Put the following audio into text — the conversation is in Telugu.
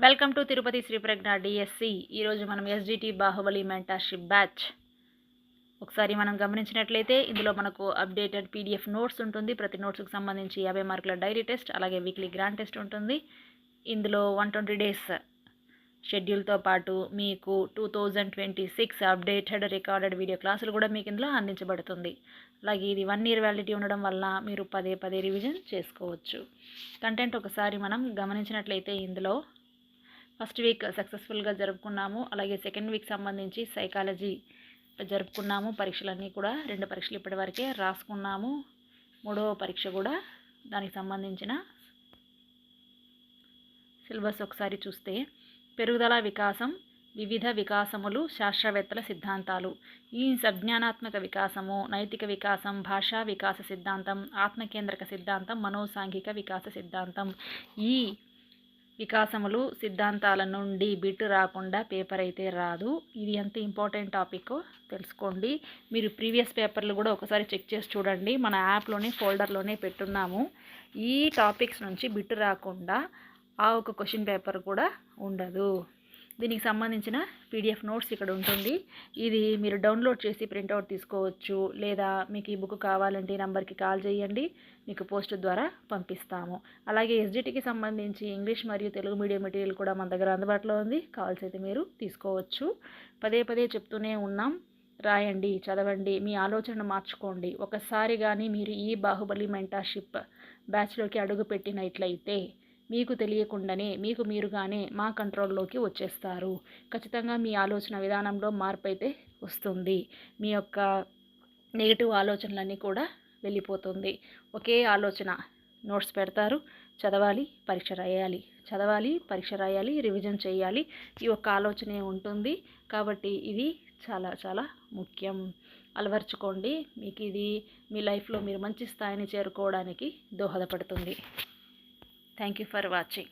Welcome to Tirupati Sri Pragna DSC. ఈరోజు మనం ఎస్జిటి బాహుబలి మెంటర్షిప్ బ్యాచ్ ఒకసారి మనం గమనించినట్లయితే ఇందులో మనకు అప్డేటెడ్ పీడిఎఫ్ నోట్స్ ఉంటుంది. ప్రతి నోట్స్కి సంబంధించి 50 మార్కుల డైరీ టెస్ట్, అలాగే వీక్లీ గ్రాండ్ టెస్ట్ ఉంటుంది. ఇందులో 120 డేస్ షెడ్యూల్తో పాటు మీకు 2026 అప్డేటెడ్ రికార్డెడ్ వీడియో క్లాసులు కూడా మీకు ఇందులో అందించబడుతుంది. అలాగే ఇది 1 year వ్యాలిడిటీ ఉండడం వల్ల మీరు పదే పదే రివిజన్ చేసుకోవచ్చు. కంటెంట్ ఒకసారి మనం గమనించినట్లయితే ఇందులో ఫస్ట్ వీక్ సక్సెస్ఫుల్గా జరుపుకున్నాము. అలాగే సెకండ్ వీక్ సంబంధించి సైకాలజీ జరుపుకున్నాము. పరీక్షలన్నీ కూడా 2 పరీక్షలు ఇప్పటివరకే రాసుకున్నాము. 3వ పరీక్ష కూడా దానికి సంబంధించిన సిలబస్ ఒకసారి చూస్తే పెరుగుదల వికాసం, వివిధ వికాసములు, శాస్త్రవేత్తల సిద్ధాంతాలు, ఈ సంజ్ఞానాత్మక వికాసము, నైతిక వికాసం, భాషా వికాస సిద్ధాంతం, ఆత్మకేంద్రక సిద్ధాంతం, మనోసాంఘిక వికాస సిద్ధాంతం. ఈ వికాసములు సిద్ధాంతాల నుండి బిట్ రాకుండా పేపర్ అయితే రాదు. ఇది ఎంత ఇంపార్టెంట్ టాపిక్ తెలుసుకోండి. మీరు ప్రీవియస్ పేపర్లు కూడా ఒకసారి చెక్ చేసి చూడండి. మన యాప్లోనే ఫోల్డర్లోనే పెట్టున్నాము. ఈ టాపిక్స్ నుంచి బిట్ రాకుండా ఆ ఒక క్వశ్చన్ పేపర్ కూడా ఉండదు. దీనికి సంబంధించిన పీడిఎఫ్ నోట్స్ ఇక్కడ ఉంటుంది. ఇది మీరు డౌన్లోడ్ చేసి ప్రింట్అవుట్ తీసుకోవచ్చు, లేదా మీకు ఈ బుక్ కావాలంటే నంబర్కి కాల్ చేయండి, మీకు పోస్ట్ ద్వారా పంపిస్తాము. అలాగే ఎస్జిటికి సంబంధించి ఇంగ్లీష్ మరియు తెలుగు మీడియం మెటీరియల్ కూడా మన దగ్గర అందుబాటులో ఉంది. కాల్స్ అయితే మీరు తీసుకోవచ్చు. పదే పదే చెప్తూనే ఉన్నాం, రాయండి, చదవండి, మీ ఆలోచనను మార్చుకోండి. ఒకసారి కానీ మీరు ఈ బాహుబలి మెంటర్షిప్ బ్యాచ్లోకి అడుగు పెట్టినట్లయితే మీకు తెలియకుండానే మీకు మీరుగానే మా కంట్రోల్లోకి వచ్చేస్తారు. ఖచ్చితంగా మీ ఆలోచన విధానంలో మార్పు అయితే వస్తుంది. మీ యొక్క నెగిటివ్ ఆలోచనలన్నీ కూడా వెళ్ళిపోతుంది. ఒకే ఆలోచన, నోట్స్ పెడతారు, చదవాలి, పరీక్ష రాయాలి, చదవాలి, పరీక్ష రాయాలి, రివిజన్ చేయాలి. ఈ ఒక్క ఆలోచనే ఉంటుంది. కాబట్టి ఇది చాలా చాలా ముఖ్యం. అలవర్చుకోండి. మీకు ఇది మీ లైఫ్లో మీరు మంచి స్థాయిని చేరుకోవడానికి దోహదపడుతుంది. Thank you for watching.